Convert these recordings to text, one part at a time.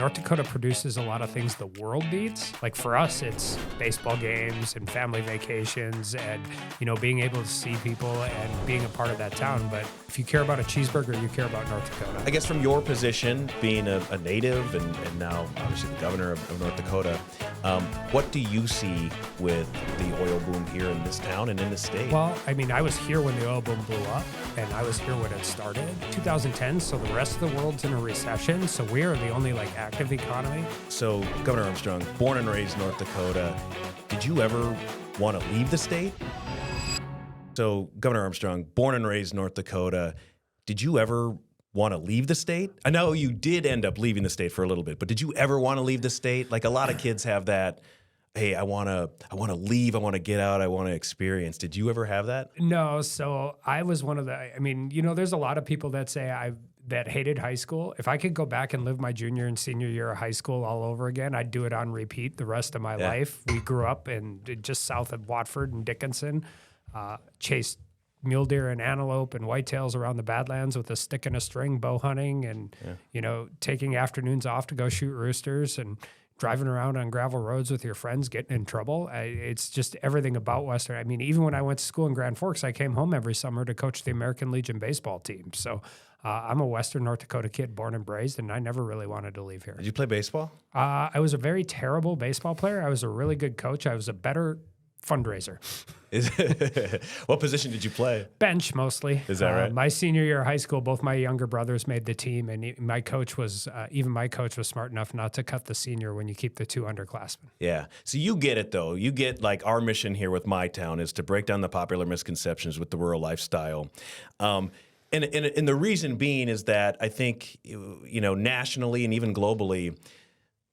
North Dakota produces a lot of things the world needs. Like for us, it's baseball games and family vacations and, being able to see people and being a part of that town. But if you care about a cheeseburger, you care about North Dakota. I guess from your position, being a native and now obviously the governor of North Dakota, what do you see with the oil boom here in this town and in this state? Well, I was here when the oil boom blew up, and I was here when it started. 2010, so the rest of the world's in a recession, so we are the only active economy. So, Governor Armstrong, born and raised North Dakota, did you ever want to leave the state? So, Governor Armstrong, born and raised North Dakota, did you ever want to leave the state? I know you did end up leaving the state for a little bit, but did you ever want to leave the state? Like a lot of kids have that, hey, I want to leave, I want to get out, I want to experience. Did you ever have that? No, so I was one of there's a lot of people that say that hated high school. If I could go back and live my junior and senior year of high school all over again, I'd do it on repeat the rest of my life. We grew up just south of Watford and Dickinson, chased mule deer and antelope and whitetails around the Badlands with a stick and a string, bow hunting, and taking afternoons off to go shoot roosters and driving around on gravel roads with your friends, getting in trouble. It's just everything about Western. Even when I went to school in Grand Forks, I came home every summer to coach the American Legion baseball team. So I'm a Western North Dakota kid, born and raised, and I never really wanted to leave here. Did you play baseball? I was a very terrible baseball player. I was a really good coach. I was a better fundraiser. What position did you play? Bench, mostly. Is that right? My senior year of high school, both my younger brothers made the team, and my coach was smart enough not to cut the senior when you keep the two underclassmen. Yeah. So you get it, though. You get, our mission here with my town is to break down the popular misconceptions with the rural lifestyle. And the reason being is that I think, nationally and even globally,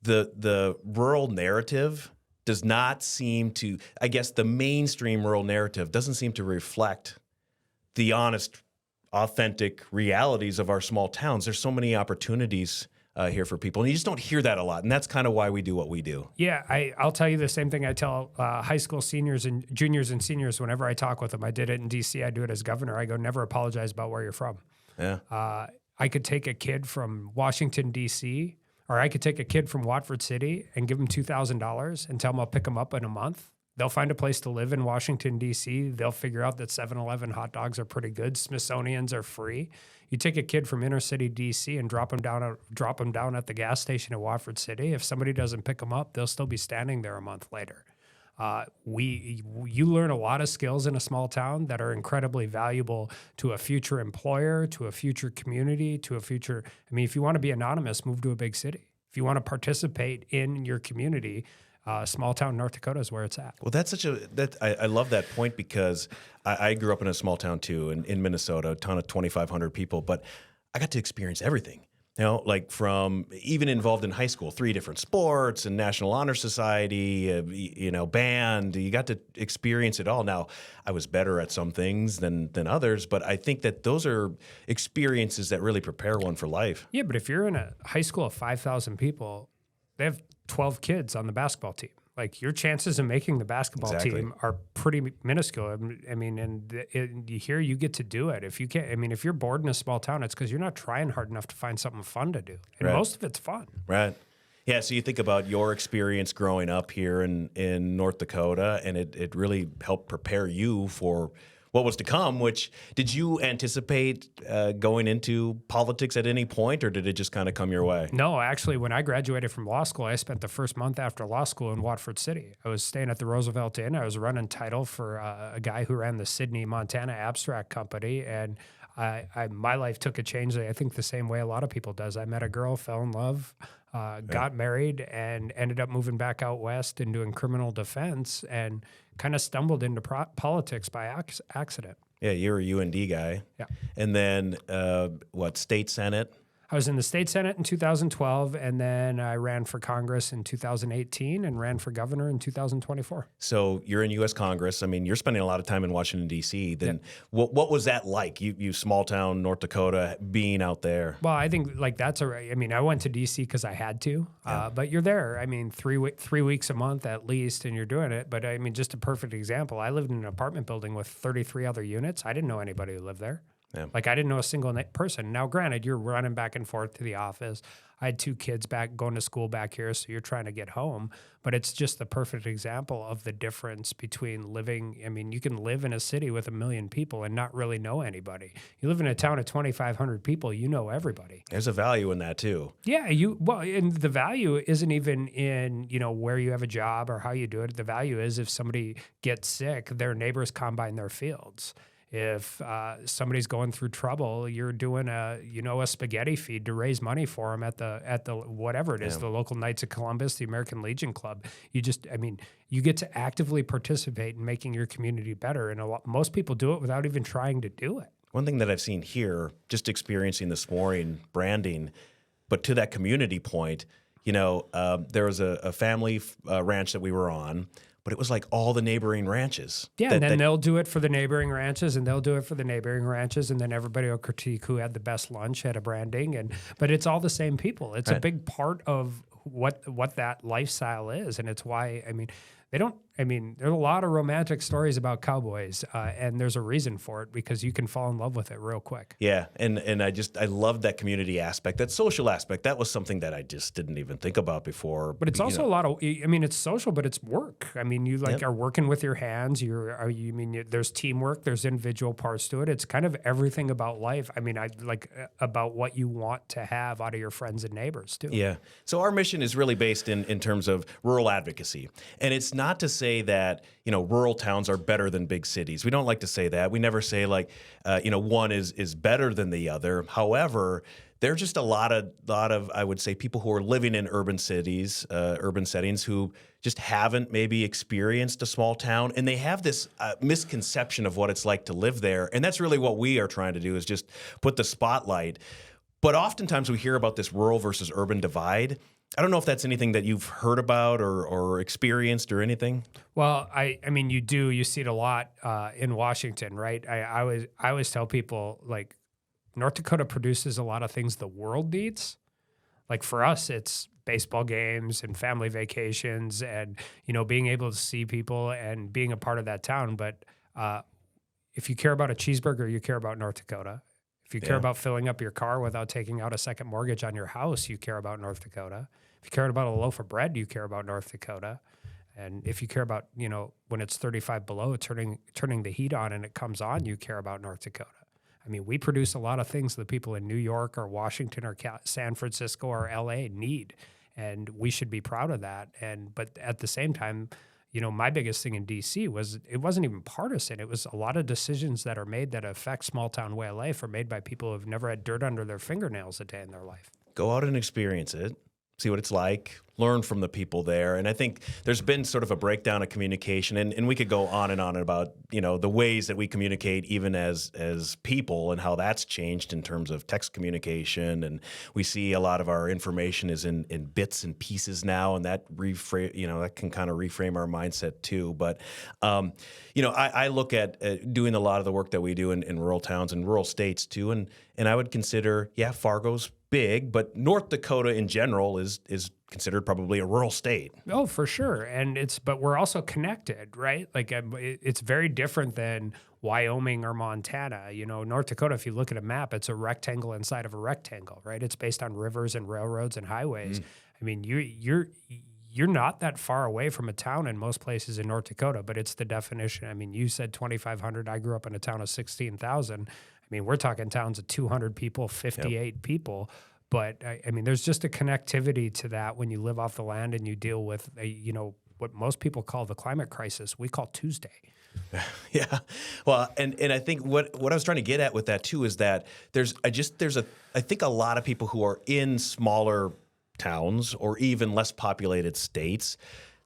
the rural narrative does not seem to, I guess the mainstream rural narrative doesn't seem to reflect the honest, authentic realities of our small towns. There's so many opportunities here for people, and you just don't hear that a lot, and that's kind of why we do what we do. Yeah, I'll tell you the same thing I tell high school seniors and juniors and seniors whenever I talk with them. I did it in D.C., I do it as governor. I go, never apologize about where you're from. Yeah. I could take a kid from Washington, D.C., or I could take a kid from Watford City and give them $2,000 and tell them I'll pick them up in a month. They'll find a place to live in Washington, D.C. They'll figure out that 7-Eleven hot dogs are pretty good. Smithsonian's are free. You take a kid from inner city D.C. and drop them down at the gas station in Watford City. If somebody doesn't pick them up, they'll still be standing there a month later. You learn a lot of skills in a small town that are incredibly valuable to a future employer, to a future community, to a future. If you want to be anonymous, move to a big city. If you want to participate in your community, small town North Dakota is where it's at. Well, I love that point because I grew up in a small town too, in Minnesota, a town of 2,500 people, but I got to experience everything. From even involved in high school, 3 different sports and National Honor Society, band. You got to experience it all. Now, I was better at some things than others, but I think that those are experiences that really prepare one for life. Yeah, but if you're in a high school of 5,000 people, they have 12 kids on the basketball team. Your chances of making the basketball team are pretty minuscule. Here you get to do it. If you can't, if you're bored in a small town, it's because you're not trying hard enough to find something fun to do. And most of it's fun. Right. Yeah. So you think about your experience growing up here in North Dakota, and it really helped prepare you for what was to come, which did you anticipate going into politics at any point, or did it just kind of come your way? No, actually, when I graduated from law school, I spent the first month after law school in Watford City. I was staying at the Roosevelt Inn. I was running title for a guy who ran the Sydney, Montana Abstract Company, and my life took a change, I think the same way a lot of people does. I met a girl, fell in love, got married, and ended up moving back out west and doing criminal defense, and kind of stumbled into politics by accident. Yeah, you're a UND guy. Yeah. And then, state senate? I was in the state senate in 2012, and then I ran for Congress in 2018 and ran for governor in 2024. So you're in U.S. Congress. You're spending a lot of time in Washington, D.C. Then what was that like, you small town North Dakota, being out there? Well, I think that's I went to D.C. because I had to, but you're there. 3 weeks a month at least, and you're doing it. But just a perfect example. I lived in an apartment building with 33 other units. I didn't know anybody who lived there. Yeah. I didn't know a single person. Now, granted, you're running back and forth to the office. I had 2 kids back going to school back here, so you're trying to get home. But it's just the perfect example of the difference between living. I mean, you can live in a city with 1 million people and not really know anybody. You live in a town of 2,500 people, you know everybody. There's a value in that too. Yeah, and the value isn't even in, where you have a job or how you do it. The value is if somebody gets sick, their neighbors combine their fields. If somebody's going through trouble, you're doing a spaghetti feed to raise money for them at the whatever it is, the local Knights of Columbus, the American Legion Club. You get to actively participate in making your community better, and most people do it without even trying to do it. One thing that I've seen here, just experiencing this mooring branding, but to that community point, there was a family ranch that we were on, but it was like all the neighboring ranches. Yeah, and then they'll do it for the neighboring ranches, and they'll do it for the neighboring ranches, and then everybody will critique who had the best lunch at a branding. But it's all the same people. It's a big part of what that lifestyle is, and it's why, there's a lot of romantic stories about cowboys, and there's a reason for it because you can fall in love with it real quick. Yeah, and I love that community aspect, that social aspect. That was something that I just didn't even think about before. But it's also a lot of, it's social, but it's work. You are working with your hands. There's teamwork, there's individual parts to it. It's kind of everything about life. I like about what you want to have out of your friends and neighbors too. Yeah. So our mission is really based in terms of rural advocacy, and it's not to say that rural towns are better than big cities. We don't like to say that. We never say one is better than the other. However, there are just a lot of I would say people who are living in urban cities, urban settings who just haven't maybe experienced a small town, and they have this misconception of what it's like to live there. And that's really what we are trying to do, is just put the spotlight. But oftentimes we hear about this rural versus urban divide. I don't know if that's anything that you've heard about or experienced or anything. Well, you see it a lot in Washington, right? I always tell people, like, North Dakota produces a lot of things the world needs. Like for us, it's baseball games and family vacations and, being able to see people and being a part of that town. But if you care about a cheeseburger, you care about North Dakota. If you care about filling up your car without taking out a second mortgage on your house, you care about North Dakota. If you care about a loaf of bread, you care about North Dakota. And if you care about, when it's 35 below, turning the heat on and it comes on, you care about North Dakota. We produce a lot of things that people in New York or Washington or San Francisco or LA need, and we should be proud of that. But at the same time, my biggest thing in DC was it wasn't even partisan. It was a lot of decisions that are made that affect small town way of life are made by people who've never had dirt under their fingernails a day in their life. Go out and experience it. See what it's like, learn from the people there. And I think there's been sort of a breakdown of communication, and we could go on and on about, the ways that we communicate even as people and how that's changed in terms of text communication. And we see a lot of our information is in bits and pieces now, and that that can kind of reframe our mindset too. But, I look at doing a lot of the work that we do in rural towns and rural states too. And I would consider, Fargo's big, but North Dakota in general is considered probably a rural state. Oh, for sure. But we're also connected, right? Like it's very different than Wyoming or Montana. North Dakota, if you look at a map, it's a rectangle inside of a rectangle, right? It's based on rivers and railroads and highways. You're not that far away from a town in most places in North Dakota, but it's the definition. You said 2,500. I grew up in a town of 16,000. We're talking towns of 200 people, 58 people. But there's just a connectivity to that when you live off the land and you deal with, what most people call the climate crisis. We call Tuesday. Yeah. Well, and I think what I was trying to get at with that too is that I think a lot of people who are in smaller towns or even less populated states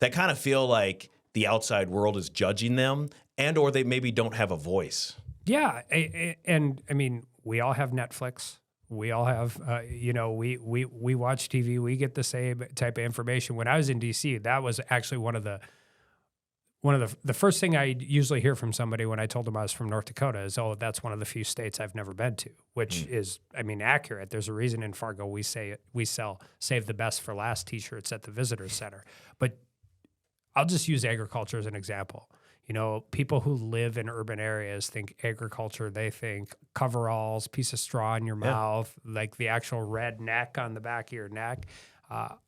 that kind of feel like the outside world is judging them, and or they maybe don't have a voice. Yeah, and we all have Netflix. We all have, we watch TV. We get the same type of information. When I was in DC, that was actually one of the first thing I usually hear from somebody when I told them I was from North Dakota is, "Oh, that's one of the few states I've never been to," which is, accurate. There's a reason in Fargo we sell "Save the Best for Last" T-shirts at the visitor center. But I'll just use agriculture as an example. People who live in urban areas think agriculture, they think coveralls, piece of straw in your Yeah. mouth, like the actual red neck on the back of your neck.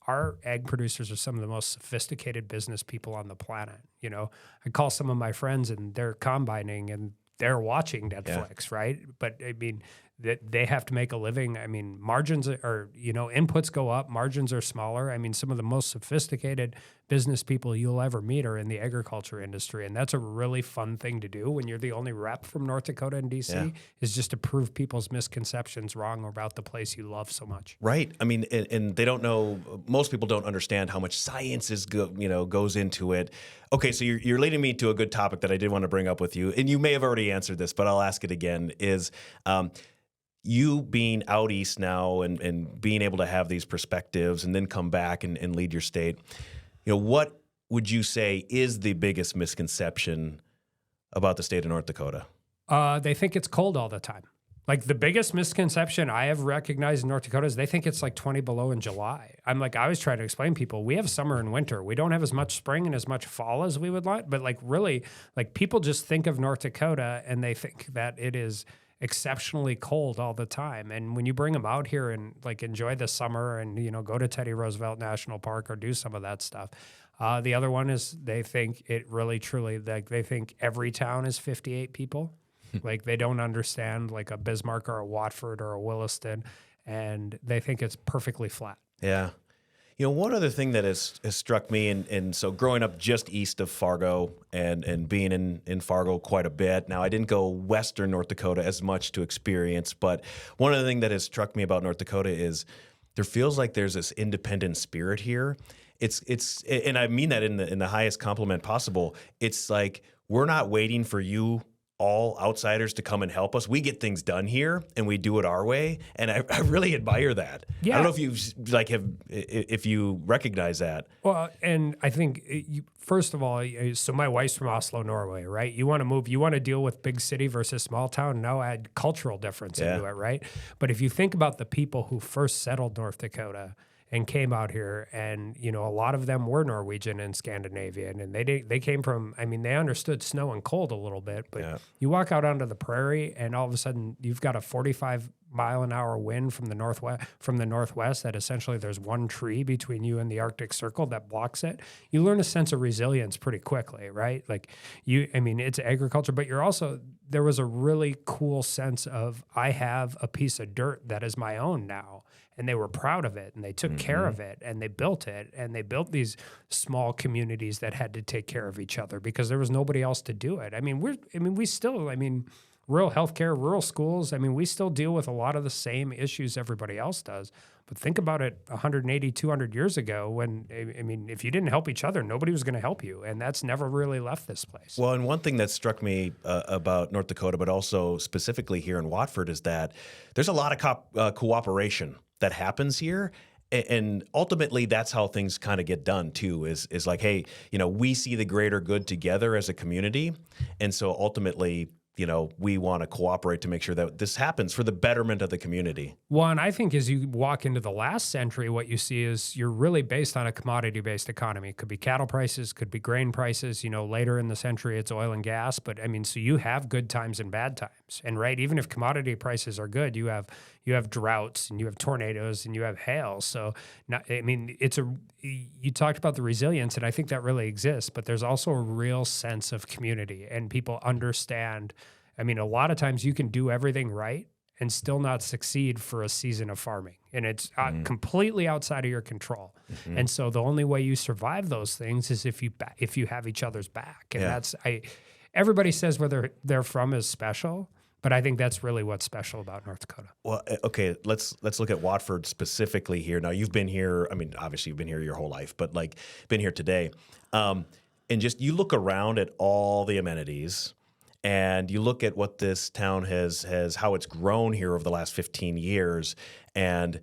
Our egg producers are some of the most sophisticated business people on the planet. I call some of my friends and they're combining and they're watching Netflix, right? But I mean, that they have to make a living. I mean, margins are, inputs go up, margins are smaller. I mean, some of the most sophisticated business people you'll ever meet are in the agriculture industry. And that's a really fun thing to do when you're the only rep from North Dakota and DC, Yeah. is just to prove people's misconceptions wrong about the place you love so much. Right. I mean, and they don't know. Most people don't understand how much science goes into it. Okay, so you're leading me to a good topic that I did want to bring up with you, and you may have already answered this, but I'll ask it again. Is you being out east now and being able to have these perspectives and then come back and lead your state, what would you say is the biggest misconception about the state of North Dakota? They think it's cold all the time. Like the biggest misconception I have recognized in North Dakota is they think it's like 20 below in July. I always try to explain to people, we have summer and winter. We don't have as much spring and as much fall as we would like. But really, people just think of North Dakota and they think that it is exceptionally cold all the time. And when you bring them out here and enjoy the summer and, go to Teddy Roosevelt National Park or do some of that stuff. The other one is they think it really, truly, they think every town is 58 people. They don't understand a Bismarck or a Watford or a Williston, and they think it's perfectly flat. Yeah. One other thing that has struck me, and so growing up just east of Fargo and being in Fargo quite a bit. Now, I didn't go western North Dakota as much to experience, but one of the things that has struck me about North Dakota is there feels like there's this independent spirit here. It's and I mean that in the highest compliment possible. It's like we're not waiting for you all outsiders to come and help us. We get things done here and we do it our way. And I really admire that. Yeah. I don't know if you recognize that. Well, and I think first of all, so my wife's from Oslo, Norway, right? You want to move, you want to deal with big city versus small town. Now add cultural difference into it, right? But if you think about the people who first settled North Dakota and came out here, and a lot of them were Norwegian and Scandinavian, and they came from. They understood snow and cold a little bit, but you walk out onto the prairie, and all of a sudden you've got a 45-mile-an-hour wind from the northwest. That essentially there's one tree between you and the Arctic Circle that blocks it. You learn a sense of resilience pretty quickly, right? It's agriculture, but there was a really cool sense of I have a piece of dirt that is my own now. And they were proud of it, and they took care of it, and they built it, and they built these small communities that had to take care of each other because there was nobody else to do it. We still, rural healthcare, rural schools. We still deal with a lot of the same issues everybody else does. But think about it 180, 200 years ago when, if you didn't help each other, nobody was going to help you. And that's never really left this place. Well, and one thing that struck me about North Dakota, but also specifically here in Watford, is that there's a lot of cooperation that happens here. And ultimately, that's how things kind of get done, too, is like, hey, we see the greater good together as a community. And so ultimately, we want to cooperate to make sure that this happens for the betterment of the community. Well, and I think as you walk into the last century, what you see is you're really based on a commodity-based economy. It could be cattle prices, could be grain prices. Later in the century, it's oil and gas. But so you have good times and bad times. And right, even if commodity prices are good, you have droughts and you have tornadoes and you have hail. So, you talked about the resilience, and I think that really exists. But there's also a real sense of community, and people understand. A lot of times you can do everything right and still not succeed for a season of farming. And it's completely outside of your control. Mm-hmm. And so the only way you survive those things is if you have each other's back. And everybody says where they're from is special, but I think that's really what's special about North Dakota. Well, okay, let's look at Watford specifically here. Now, you've been here, obviously you've been here your whole life, but been here today. And just you look around at all the amenities, and you look at what this town has how it's grown here over the last 15 years and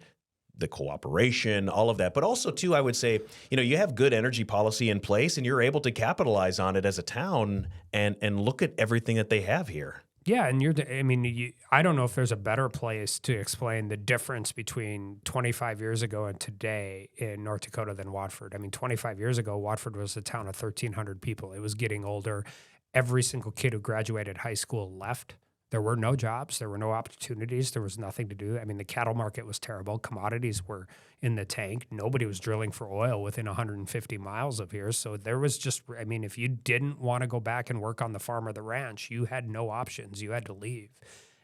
the cooperation, all of that. But also, too, I would say, you have good energy policy in place and you're able to capitalize on it as a town and look at everything that they have here. Yeah, and I don't know if there's a better place to explain the difference between 25 years ago and today in North Dakota than Watford. 25 years ago, Watford was a town of 1,300 people. It was getting older. every single kid who graduated high school left. There were no jobs. There were no opportunities. There was nothing to do. I mean, the cattle market was terrible. Commodities were in the tank. Nobody was drilling for oil within 150 miles of here. So there was just, I mean, if you didn't want to go back and work on the farm or the ranch, you had no options. You had to leave.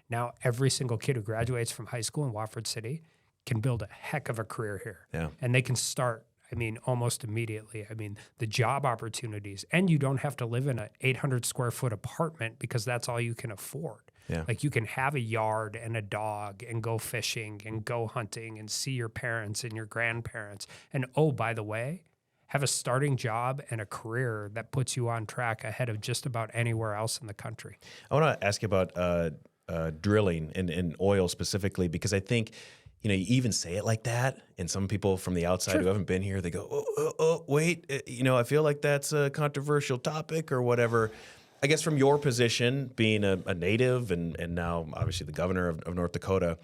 Now, every single kid who graduates from high school in Watford City can build a heck of a career here. Yeah. And they can start, I mean, almost immediately. I mean, the job opportunities, and you don't have to live in an 800 square foot apartment because that's all you can afford. Yeah. Like you can have a yard and a dog and go fishing and go hunting and see your parents and your grandparents. And oh, by the way, have a starting job and a career that puts you on track ahead of just about anywhere else in the country. I want to ask you about drilling and oil specifically, because I think, you even say it like that, and some people from the outside who haven't been here, they go, wait, I feel like that's a controversial topic or whatever. I guess from your position, being a native and now obviously the governor of North Dakota,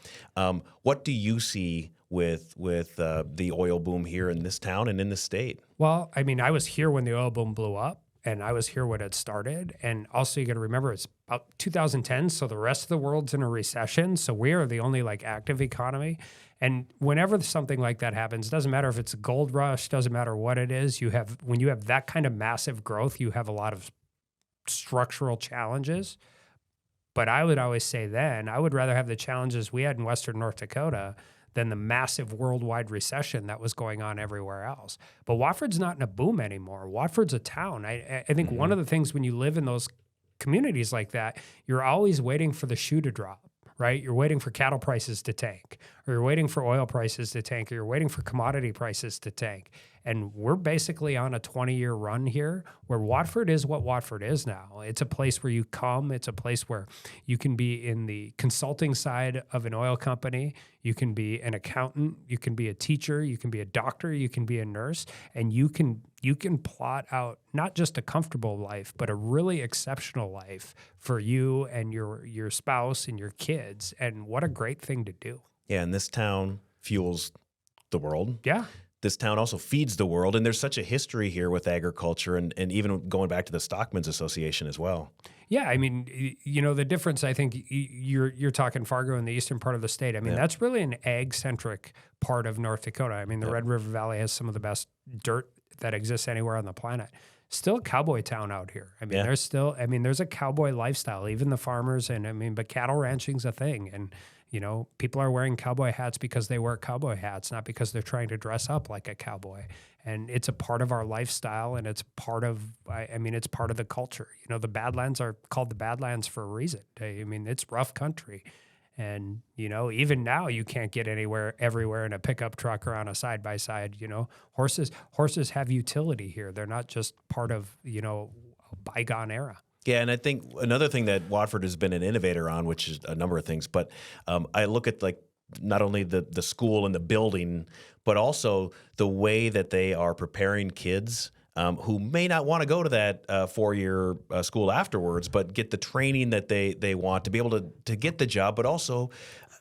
what do you see with the oil boom here in this town and in the state? Well, I mean, I was here when the oil boom blew up, and I was here when it started. And also, you got to remember, it's about 2010, so the rest of the world's in a recession. So we are the only active economy. And whenever something like that happens, doesn't matter if it's a gold rush, doesn't matter what it is. When you have that kind of massive growth, you have a lot of structural challenges. But I would always say then, I would rather have the challenges we had in Western North Dakota than the massive worldwide recession that was going on everywhere else. But Watford's not in a boom anymore. Watford's a town. I think one of the things when you live in those communities like that, you're always waiting for the shoe to drop, right? You're waiting for cattle prices to tank, or you're waiting for oil prices to tank, or you're waiting for commodity prices to tank. And we're basically on a 20-year run here where Watford is what Watford is now. It's a place where you come. It's a place where you can be in the consulting side of an oil company. You can be an accountant. You can be a teacher. You can be a doctor. You can be a nurse. And you can plot out not just a comfortable life, but a really exceptional life for you and your spouse and your kids. And what a great thing to do. Yeah, and this town fuels the world. Yeah. This town also feeds the world, and there's such a history here with agriculture and even going back to the Stockmen's Association as well. Yeah, I mean, the difference, I think you're talking Fargo in the eastern part of the state. I mean, that's really an ag-centric part of North Dakota. I mean, the Red River Valley has some of the best dirt that exists anywhere on the planet. Still a cowboy town out here. I mean, there's a cowboy lifestyle, even the farmers, but cattle ranching's a thing. And people are wearing cowboy hats because they wear cowboy hats, not because they're trying to dress up like a cowboy. And it's a part of our lifestyle, and it's part of, it's part of the culture. The Badlands are called the Badlands for a reason. I mean, it's rough country. And, even now you can't get everywhere in a pickup truck or on a side-by-side. Horses have utility here. They're not just part of, a bygone era. Yeah, and I think another thing that Watford has been an innovator on, which is a number of things, but I look at not only the school and the building, but also the way that they are preparing kids who may not want to go to that 4-year school afterwards, but get the training that they want to be able to get the job, but also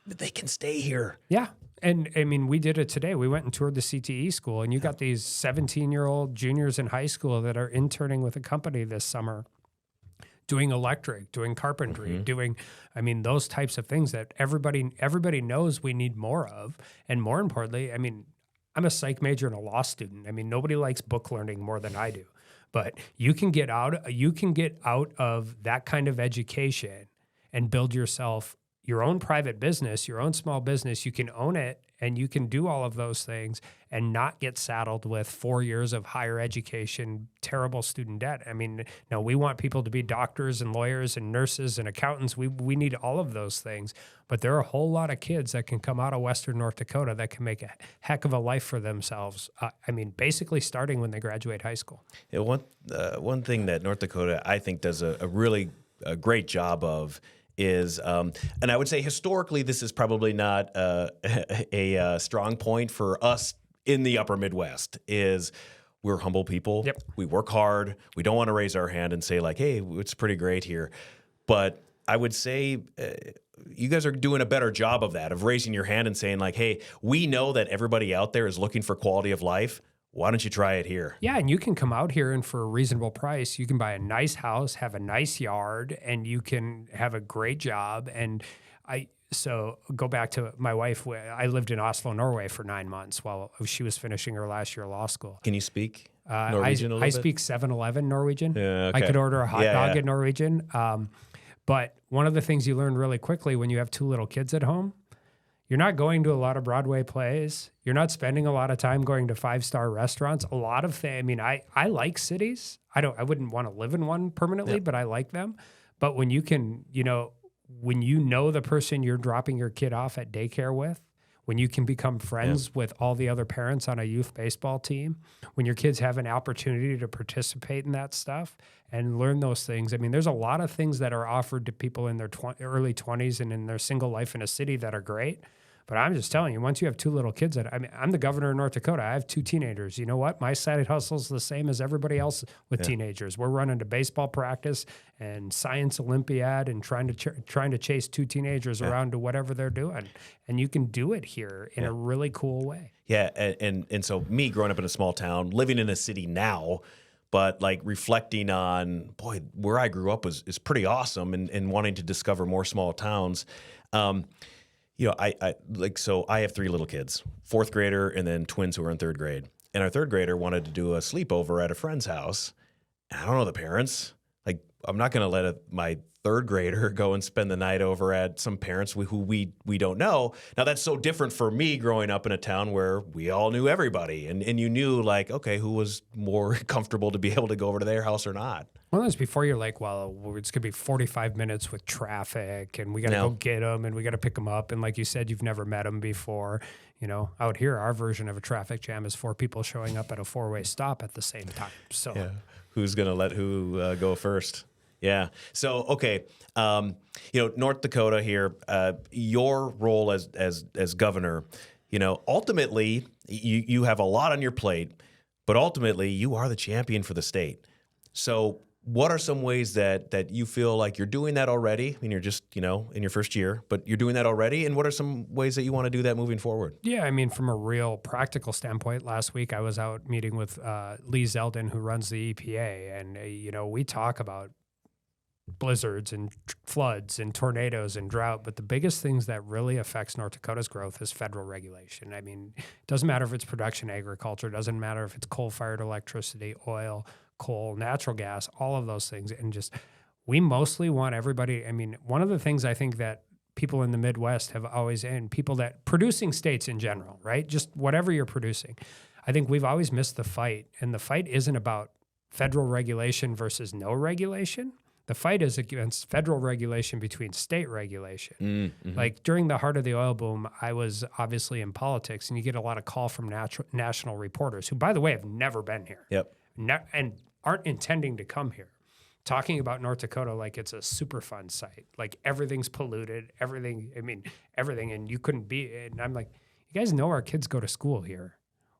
they can stay here. Yeah. And I mean, we did it today. We went and toured the CTE school, and you got these 17-year-old juniors in high school that are interning with a company this summer, doing electric, doing carpentry, doing, those types of things that everybody knows we need more of. And more importantly, I'm a psych major and a law student. Nobody likes book learning more than I do. But you can get out of that kind of education and build yourself your own private business, your own small business. You can own it, and you can do all of those things and not get saddled with 4 years of higher education, terrible student debt. No, we want people to be doctors and lawyers and nurses and accountants. We need all of those things. But there are a whole lot of kids that can come out of Western North Dakota that can make a heck of a life for themselves. Basically starting when they graduate high school. Yeah, one thing that North Dakota, I think, does a really great job of is, and I would say historically, this is probably not a strong point for us in the upper Midwest, is we're humble people. Yep. We work hard. We don't want to raise our hand and say hey, it's pretty great here. But I would say you guys are doing a better job of that, of raising your hand and saying hey, we know that everybody out there is looking for quality of life. why don't you try it here? Yeah, and you can come out here and for a reasonable price, you can buy a nice house, have a nice yard, and you can have a great job. And so go back to my wife. I lived in Oslo, Norway for 9 months while she was finishing her last year of law school. Can you speak Norwegian a little I bit? speak 7-Eleven Norwegian. Yeah, okay. I could order a hot dog yeah. in Norwegian. But one of the things you learn really quickly when you have 2 little kids at home, you're not going to a lot of Broadway plays. You're not spending a lot of time going to 5-star restaurants. A lot of things. I mean, I like cities. I wouldn't want to live in one permanently, but I like them. But when you can, when you know the person you're dropping your kid off at daycare with, when you can become friends with all the other parents on a youth baseball team, when your kids have an opportunity to participate in that stuff and learn those things. I mean, there's a lot of things that are offered to people in their early 20s and in their single life in a city that are great. But I'm just telling you, once you have 2 little kids, I'm the governor of North Dakota. I have 2 teenagers. You know what? My side hustle is the same as everybody else with teenagers. We're running to baseball practice and science Olympiad and trying to chase 2 teenagers around to whatever they're doing. And you can do it here in a really cool way. Yeah, and so me growing up in a small town, living in a city now, but like reflecting on, boy, where I grew up is pretty awesome, and wanting to discover more small towns. I have 3 little kids, 4th grader, and then twins who are in 3rd grade. And our 3rd grader wanted to do a sleepover at a friend's house. And I don't know the parents. Like, I'm not going to let my 3rd grader go and spend the night over at some parents who we don't know. Now, that's so different for me growing up in a town where we all knew everybody. And you knew, like, okay, who was more comfortable to be able to go over to their house or not. Well, that's before you're like, well, it's going to be 45 minutes with traffic and we got to go get them and we got to pick them up. And like you said, you've never met them before. Out here, our version of a traffic jam is 4 people showing up at a 4-way stop at the same time. So who's going to let who go first? Yeah. So, okay. North Dakota here, your role as governor, ultimately you have a lot on your plate, but ultimately you are the champion for the state. So what are some ways that you feel like you're doing that already? I mean, you're just, in your first year, but you're doing that already. And what are some ways that you want to do that moving forward? Yeah, I mean, from a real practical standpoint, last week I was out meeting with Lee Zeldin, who runs the EPA. And, we talk about blizzards and floods and tornadoes and drought. But the biggest things that really affects North Dakota's growth is federal regulation. I mean, it doesn't matter if it's production agriculture, it doesn't matter if it's coal-fired electricity, oil, coal, natural gas, all of those things. And just, we mostly want everybody. I mean, one of the things I think that people in the Midwest have always, and people that producing states in general, right? Just whatever you're producing. I think we've always missed the fight. And the fight isn't about federal regulation versus no regulation. The fight is against federal regulation between state regulation. Mm-hmm. Like during the heart of the oil boom, I was obviously in politics, and you get a lot of call from national reporters who, by the way, have never been here. Yep. And aren't intending to come here, talking about North Dakota like it's a Superfund site, like everything's polluted, everything, and you couldn't be, and I'm like, you guys know our kids go to school here.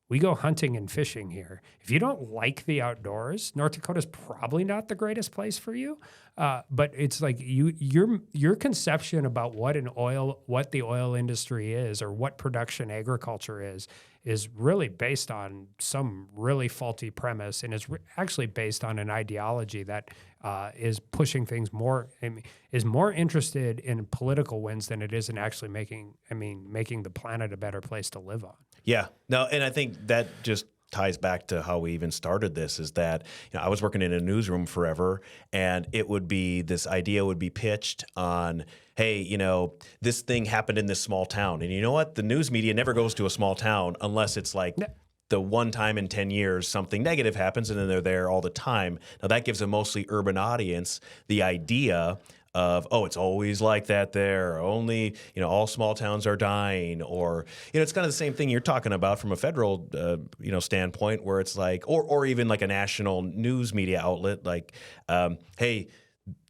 We go hunting and fishing here. If you don't like the outdoors, North Dakota's probably not the greatest place for you. But it's like your conception about what the oil industry is, or what production agriculture is really based on some really faulty premise, and is actually based on an ideology that is pushing things more, is more interested in political wins than it is in actually making the planet a better place to live on. Yeah. No, and I think that just ties back to how we even started this, is that I was working in a newsroom forever, and this idea would be pitched on, hey, this thing happened in this small town. And you know what? The news media never goes to a small town unless it's like the one time in 10 years something negative happens, and then they're there all the time. Now that gives a mostly urban audience the idea of, oh, it's always like that there, or only, all small towns are dying, or, it's kind of the same thing you're talking about from a federal, standpoint, where it's like, or even like a national news media outlet, like, hey,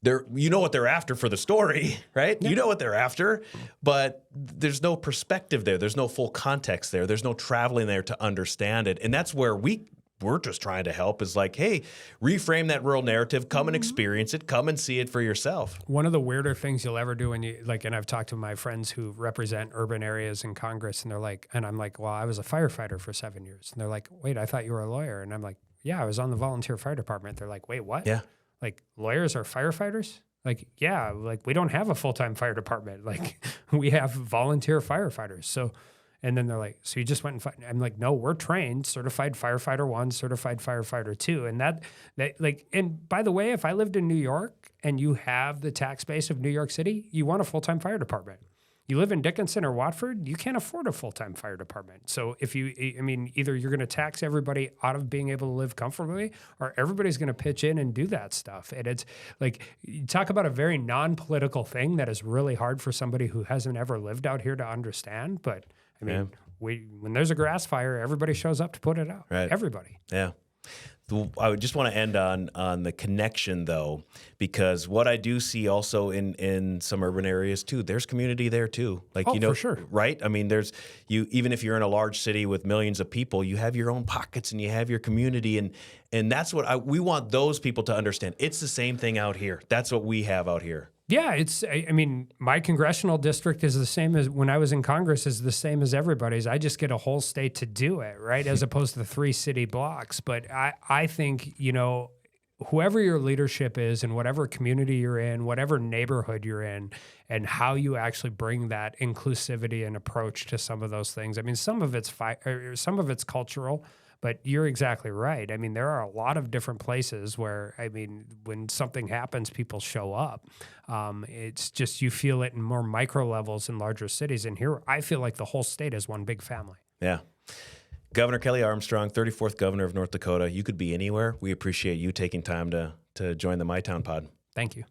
what they're after for the story, right? Yeah. You know what they're after, but there's no perspective there. There's no full context there. There's no traveling there to understand it. And that's where we we're just trying to help is like, hey, reframe that rural narrative, come and experience it, come and see it for yourself. One of the weirder things you'll ever do when you like, and I've talked to my friends who represent urban areas in Congress, and they're like, and I'm like, well, I was a firefighter for 7 years. And they're like, wait, I thought you were a lawyer. And I'm like, yeah, I was on the volunteer fire department. They're like, wait, what? Yeah. Like lawyers are firefighters? Like, yeah, like we don't have a full-time fire department. Like we have volunteer firefighters. So, and then they're like, so you just went and fight? I'm like, no, we're trained, certified firefighter 1, certified firefighter 2. And that like, and by the way, if I lived in New York and you have the tax base of New York City, you want a full-time fire department. You live in Dickinson or Watford, you can't afford a full-time fire department. So if you, I mean, either you're going to tax everybody out of being able to live comfortably, or everybody's going to pitch in and do that stuff. And it's like, you talk about a very non-political thing that is really hard for somebody who hasn't ever lived out here to understand. But I mean, when there's a grass fire, everybody shows up to put it out. Right. Everybody. Yeah. I would just want to end on the connection, though, because what I do see also in some urban areas too, there's community there too. Like, for sure. Right? I mean, even if you're in a large city with millions of people, you have your own pockets and you have your community, and that's what we want those people to understand. It's the same thing out here. That's what we have out here. Yeah, I mean, my congressional district is the same as when I was in Congress, is the same as everybody's. I just get a whole state to do it, right? As opposed to 3 city blocks. But I think, whoever your leadership is and whatever community you're in, whatever neighborhood you're in, and how you actually bring that inclusivity and approach to some of those things. I mean, some of it's cultural. But you're exactly right. I mean, there are a lot of different places where, I mean, when something happens, people show up. It's just you feel it in more micro levels in larger cities. And here, I feel like the whole state is one big family. Yeah. Governor Kelly Armstrong, 34th governor of North Dakota. You could be anywhere. We appreciate you taking time to join the My Town Pod. Thank you.